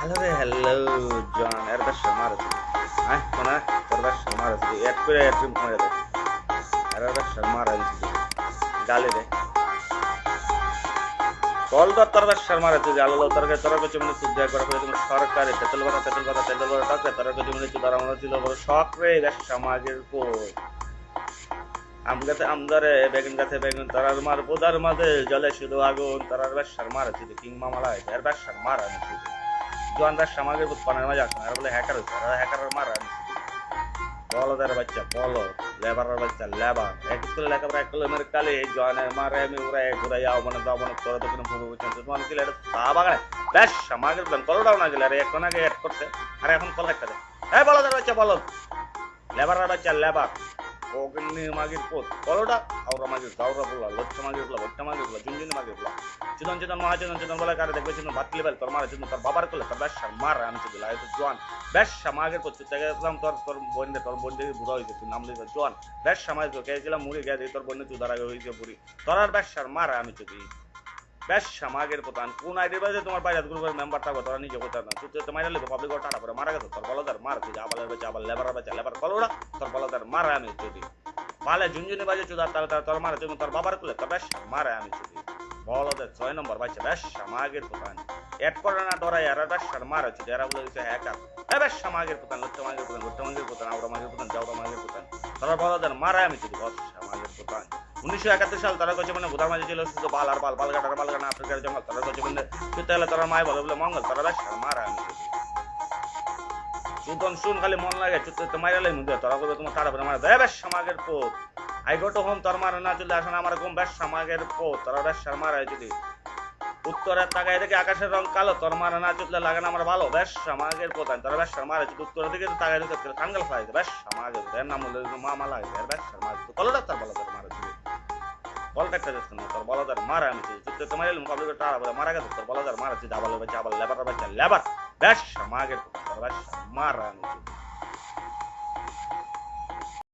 hello জন এর বেশ মারছি কোনা তোর বেশ মারছি এক করে এক ট্রিম করে দে এর বেশ মারছি গালি দে কল তোর বেশ মারছি গালো তোর কিছু মানে সুদ্ধ করে তুমি সরকারি তেল কথা টাকা তোর কিছু মানে চুদার আমরা ছিল বড় শখ রে বেশ সমাজের উপর আমগাতে আমদারে বেগুন তারার মার বোদার মাঝে জলে শুধু আগুন তারার বেশ মারছি কিং মামালা এর বেশ মার আমি শুধু জোয়ানদার সমাজের উৎপাদনের মাঝে আসে আর বলে হ্যাকার হচ্ছে আর হ্যাকারের মার আমি বলদের বাচ্চা বলো লেবারের বাচ্চা লেবার এক স্কুলে লেখাপড়া এক কিলো মেরে কালে জোয়ানের মারে আমি উড়াই ঘুরাই যাও মানে দাও মানে তোরা তো কোনো ভুগো বুঝছেন তোমার কি এটা তা বাগানে বেশ সমাজের প্ল্যান কলটাও না গেলে আর এখন আগে অ্যাড করছে আর এখন কল একটা দেয় হ্যাঁ বলদের বাচ্চা বলো লেবারের বাচ্চা লেবার অগ্নি মাগির পোত কলটা আওরা মাগির গাওরা বলা লচ্ছা মাগির বলা বট্টা মাগির বলা জুনজুনি মাগির বলা চিদন মহাচিদন বলে কারে দেখবে চিদন ভাত লেবেল তোর মারা চিদন তোর বাবার কোলে তোর বেশ মার আমি তো দিলা তো জোয়ান বেশ সমাগের করতে গেলাম তোর বোন দেখে বুড়া হয়েছে তুই নাম লিখে জোয়ান বেশ সমাজ তো গেছিলাম মুড়ি গেছে তোর বোনের চুদার আগে হয়েছে বুড়ি তোর আর বেশ মার আমি তো দিই বেশ সমাগের প্রধান কোন আইডি বাজে তোমার বাইরে গ্রুপের মেম্বার থাকো তোরা নিজে কোথাও না তুই তো মাইরা লিখো পাবলিক টাটা করে মারা গেছে তোর বলদার মার তুই আবালের বেচে আবার লেবার কলোড়া তোর বলদার মার আমি যদি পালে ঝুনঝুনি বাজে চুদার তোর মারে তুমি তোর বাবার কোলে তোর বেশ মারে আমি যদি বলদের 6 নম্বর বাচ্চা বেশ সমাগের প্রধান এড করে না ডরাই আর বেশ মারে চুদি এরা বলে দিচ্ছে হ্যাকার বেশ সমাগের প্রধান লক্ষ্য মাগের প্রধান গোট্টা মাগের প্রধান আওড়া মাগের প্রধান জাউড়া মাগের প্রধান তোর বলদের মারে আমি যদি বস সমাগের প্রধান 1971 সাল তারা কাছে মানে গোদার মাঝে ছিল শুধু বাল বালগাটা আফ্রিকার জঙ্গল তারা কাছে মানে তাহলে তারা মায় বলে মঙ্গল তারা বেশ মারে আমি যদি সুতন শুন খালি মন লাগে চুতে মাইরালে মুদে তোরা করবে তোমার তাড়া করে মারা দেয় বেশ সমাগের পোত আই গো টু হোম তোর মারে না চলে আসে না আমার ঘুম বেশ সমাগের পোত তোরা বেশ মারায় যদি উত্তরের তাকায় দেখে আকাশের রং কালো তোর মারে না চলে লাগে না আমার ভালো বেশ সমাগের পোত তোরা বেশ মারে যদি উত্তরের দিকে তাকায় দেখে কাঙ্গাল খাই বেশ সমাগের এর নাম হলো মামা লাগে বেশ সমাজ কলটা তার ভালো তোর মারে যদি বলটা একটা দেখছ না তোর বলদার মারা আমি চুতে তোমার মুকাবিলা তাড়া বলে মারা গেছে তোর বলদার মারা যদি আবার লেবার লেবার বেশ সমাগের পোত তোর বেশ মারা আমি